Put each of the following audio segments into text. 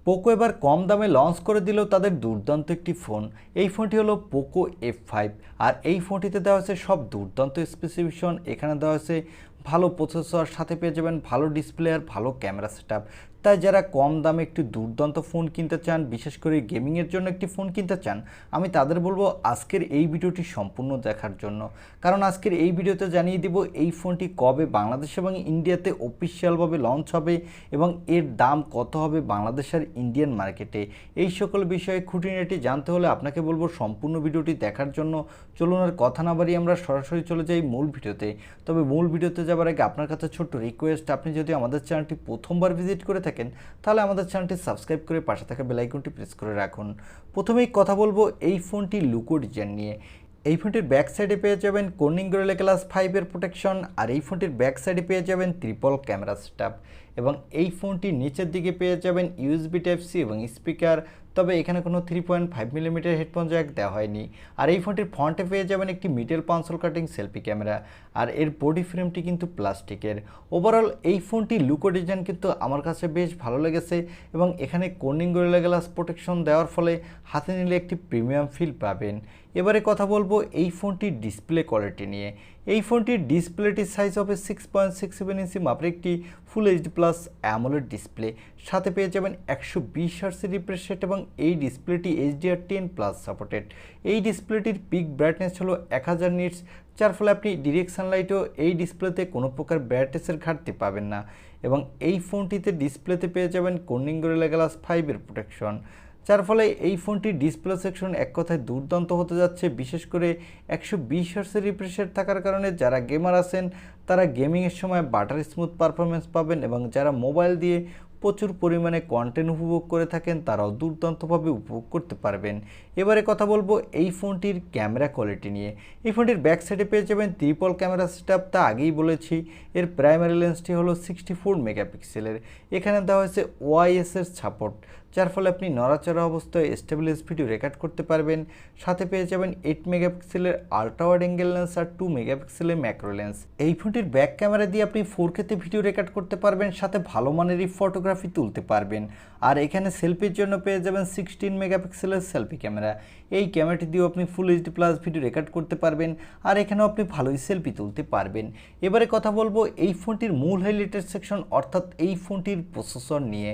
Poco এবার কম দামে launch করে দিল তাদের দুর্দান্ত একটি ফোন। এই ফোনটি হলো পোকো F5। আর এই ফোনটিতে দেওয়া হয়েছে সব দুর্দান্ত স্পেসিফিকেশন। এখানে দেওয়া হয়েছে ভালো প্রসেসর, সাথে পেয়ে যাবেন ভালো ডিসপ্লে আর ভালো ক্যামেরা সেটআপ। তাই যারা কম দামে একটি দুর্দান্ত ফোন কিনতে চান, বিশেষ করে গেমিংয়ের জন্য একটি ফোন কিনতে চান, আমি তাদের বলবো আজকের এই ভিডিওটি সম্পূর্ণ দেখার জন্য। কারণ আজকের এই ভিডিওতে জানিয়ে দিব এই ফোনটি কবে বাংলাদেশ এবং ইন্ডিয়াতে অফিসিয়ালভাবে লঞ্চ হবে এবং এর দাম কত হবে বাংলাদেশ আর ইন্ডিয়ান মার্কেটে। এই সকল বিষয়ে খুঁটিনাটি জানতে হলে আপনাকে বলবো সম্পূর্ণ ভিডিওটি দেখার জন্য। চলুন আর কথা না বাড়িয়ে আমরা সরাসরি চলে যাই মূল ভিডিওতে। তবে মূল ভিডিওতে যাবার আগে আপনার কাছে ছোট্ট রিকোয়েস্ট, আপনি যদি আমাদের চ্যানেলটি প্রথমবার ভিজিট করে থাকেন তাহলে আমাদের চ্যানেলটি সাবস্ক্রাইব করে পাশে থাকা বেল আইকনটি প্রেস করে রাখুন। প্রথমেই কথা বলবো এই ফোনটি লুকো ডিজাইন নিয়ে। এই ফোনটির ব্যাক সাইডে পেয়ে যাবেন কর্নিং গরিলা গ্লাস 5 প্রোটেকশন, আর এই ফোনটির ব্যাক সাইডে পেয়ে যাবেন ট্রিপল ক্যামেরা সেটআপ। এবং এই ফোনটির নিচের দিকে পেয়ে যাবেন ইউএসবি টাইপ সি এবং স্পিকার। তবে এখানে কোনো 3.5 মিলিমিটার হেডফোন জ্যাক দেওয়া হয়নি। আর এই ফোনটির ফ্রন্টে পেয়ে যাবেন একটি মিডল পাঞ্চল কাটিং সেলফি ক্যামেরা, আর এর বডি ফ্রেমটি কিন্তু প্লাস্টিকের। ওভারঅল এই ফোনটি লুকো ডিজাইন কিন্তু আমার কাছে বেশ ভালো লেগেছে এবং এখানে কর্নিং গরিলা গ্লাস প্রোটেকশন দেওয়ার ফলে হাতে নিলে একটি প্রিমিয়াম ফিল পাবেন। এবারে কথা বলবো এই ফোনটির ডিসপ্লে কোয়ালিটি নিয়ে। এই ফোনটির ডিসপ্লেটির সাইজ হবে 6.67 ইঞ্চি মাপের একটি full HD plus AMOLED display. সাথে পেয়ে যাবেন 120 হার্টজের রিফ্রেশ রেট এবং এই ডিসপ্লেটি HDR10+ সাপোর্টেড। এই ডিসপ্লেটির পিক ব্রাইটনেস হলো 1000 নিটস, যার ফলে আপনি ডিরেক্ট সানলাইটও এই ডিসপ্লেতে কোনো প্রকার ব্রাইটনেসের ঘাটতি পাবেন না। এবং এই ফোনটিতে ডিসপ্লেতে পেয়ে যাবেন কর্নিং গরিলা গ্লাস 5 প্রোটেকশন, যার ফলে এই ফোনটির ডিসপ্লে সেকশন এক কথায় দুর্দান্ত হতে যাচ্ছে। বিশেষ করে 120 হার্টজের রিফ্রেশ রেট থাকার কারণে যারা গেমার আছেন তারা গেমিংয়ের সময় বাটার স্মুথ পারফরমেন্স পাবেন, এবং যারা মোবাইল দিয়ে প্রচুর পরিমাণে কন্টেন্ট উপভোগ করে থাকেন তারাও দুর্দান্তভাবে উপভোগ করতে পারবেন। এবারে কথা বলবো এই ফোনটির ক্যামেরা কোয়ালিটি নিয়ে। এই ফোনটির ব্যাক সাইডে পেয়ে যাবেন ট্রিপল ক্যামেরা সেটআপ। তা আগেই বলেছি, এর প্রাইমারি লেন্সটি হলো 64 মেগাপিক্সেলের। এখানে দেওয়া হয়েছে ওআইএসের সাপোর্ট, যার ফলে আপনি নড়াচড়া অবস্থায় স্টেবল ভিডিও রেকর্ড করতে পারবেন। সাথে পেয়ে যাবেন 8 মেগাপিক্সেলের আল্ট্রা ওয়াইড অ্যাঙ্গেল লেন্স আর 2 মেগাপিক্সেলের ম্যাক্রো লেন্স। এই ফোনটির ব্যাক ক্যামেরা দিয়ে আপনি 4K ভিডিও রেকর্ড করতে পারবেন, সাথে ভালো মানেরই ফটোগ্রাফি তুলতে পারবেন। আর এখানে সেলফির জন্য পেয়ে যাবেন 16 মেগাপিক্সেলের সেলফি ক্যামেরা। এই ক্যামেরাটি দিয়েও আপনি full HD plus video record করতে পারবেন, আর এখানেও আপনি ভালোই সেলফি তুলতে পারবেন। এবারে কথা বলবো এই ফোনটির মূল হাইলাইটেড সেকশন, অর্থাৎ এই ফোনটির প্রসেসর নিয়ে।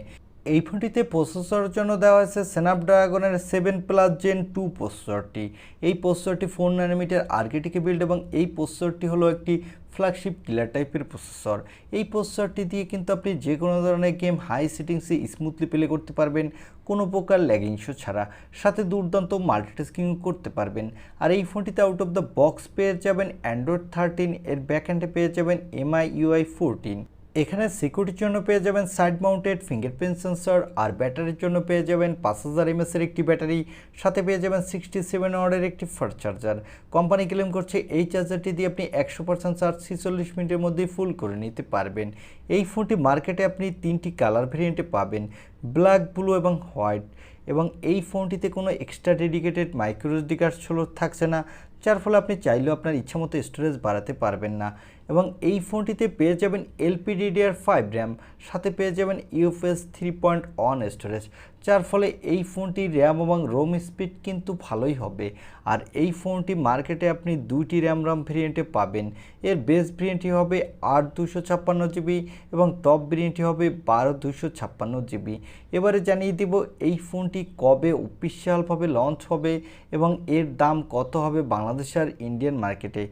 এই ফোনটিতে প্রসেসরের জন্য দেওয়া হয়েছে স্ন্যাপড্রাগনের 7+ Gen 2 প্রসেসরটি। এই প্রসেসরটি 4 ন্যানোমিটার আর্কিটেক্টে বিল্ড এবং এই প্রসেসরটি হলো একটি ফ্ল্যাগশিপ কিলার টাইপের প্রসেসর। এই প্রসেসরটি দিয়ে কিন্তু আপনি যে কোনো ধরনের গেম হাই সেটিংসে স্মুথলি প্লে করতে পারবেন, কোনো প্রকার ল্যাগিং ইস্যু ছাড়া। সাথে দুর্দান্ত মাল্টিটাস্কিং করতে পারবেন। আর এই ফোনটিতে আউট অফ দ্য বক্স পেয়ে যাবেন অ্যান্ড্রয়েড 13, এর ব্যাকএন্ডে পেয়ে যাবেন MI UI 14। এখানে সিকিউরিটির জন্য পেয়ে যাবেন সাইড মাউন্টেড ফিঙ্গারপ্রিন্ট সেন্সর, আর ব্যাটারির জন্য পেয়ে যাবেন 5000 mAh একটি ব্যাটারি। সাথে পেয়ে যাবেন 67 ওয়াটের একটি ফাস্ট চার্জার। কোম্পানি ক্লেম করছে এই চার্জারটি দিয়ে আপনি 100% চার্জ 46 মিনিটের মধ্যেই ফুল করে নিতে পারবেন। এই ফোনটি মার্কেটে আপনি 3টি কালার ভেরিয়েন্টে পাবেন, ব্ল্যাক, ব্লু এবং হোয়াইট। এবং এই ফোনটিতে কোনো extra dedicated micro SD card থাকছে না, যার ফলে আপনি চাইলেও আপনার ইচ্ছামতো স্টোরেজ বাড়াতে পারবেন না। এবং এই ফোনটিতে পেয়ে যাবেন LPDDR5 র্যাম, সাথে পেয়ে যাবেন UFS 3.1 স্টোরেজ, যার ফলে এই ফোনটির র্যাম এবং রোম স্পিড কিন্তু ভালোই হবে। আর এই ফোনটি মার্কেটে আপনি 2টি র্যাম ভেরিয়েন্টে পাবেন। এর বেস ভেরিয়েন্টটি হবে 8/256 GB এবং টপ ভেরিয়েন্টটি হবে 12/256 GB। এবারে জানিয়ে দিব এই ফোনটি কবে অফিসিয়ালভাবে লঞ্চ হবে এবং এর দাম কত হবে বাংলাদেশ আর ইন্ডিয়ান মার্কেটে।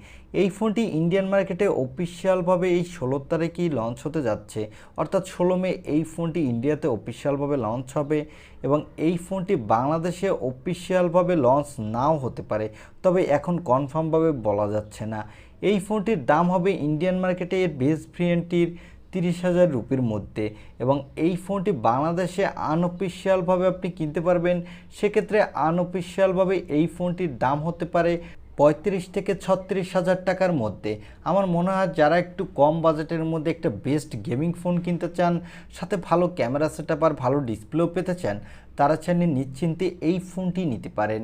এই ফোনটি ইন্ডিয়ান মার্কেটে অফিসিয়ালভাবে এই 16 তারিখেই লঞ্চ হতে যাচ্ছে, অর্থাৎ 16 মে এই ফোনটি ইন্ডিয়াতে অফিসিয়ালভাবে লঞ্চ হবে। এবং এই ফোনটি বাংলাদেশে অফিসিয়ালভাবে লঞ্চ নাও হতে পারে, তবে এখন কনফার্মভাবে বলা যাচ্ছে না। এই ফোনটির দাম হবে ইন্ডিয়ান মার্কেটে এর বেস ভেরিয়েন্টটির 30,000 রুপির মধ্যে। এবং এই ফোনটি বাংলাদেশে আনঅফিসিয়ালভাবে আপনি কিনতে পারবেন, সেক্ষেত্রে আনঅফিসিয়ালভাবে এই ফোনটির দাম হতে পারে 35 থেকে 36,000 টাকার মধ্যে। আমার মনে হয় যারা একটু কম বাজেটের মধ্যে একটা বেস্ট গেমিং ফোন কিনতে চান, সাথে ভালো ক্যামেরা সেটআপ আর ভালো ডিসপ্লেও পেতে চান, তারা চাইলে নিশ্চিন্তে এই ফোনটি নিতে পারেন।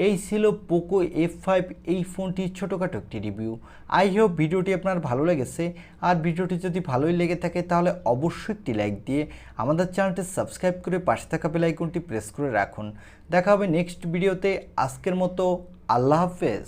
এই ছিল পোকো F5 এই ফোনটির ছোটোখাটো একটি রিভিউ। আই হোপ ভিডিওটি আপনার ভালো লেগেছে, আর ভিডিওটি যদি ভালোই লেগে থাকে তাহলে অবশ্যই একটি লাইক দিয়ে আমাদের চ্যানেলটি সাবস্ক্রাইব করে পাশে থাকা বেল আইকনটি প্রেস করে রাখুন। দেখা হবে নেক্সট ভিডিওতে। আজকের মতো আল্লাহ হাফেজ।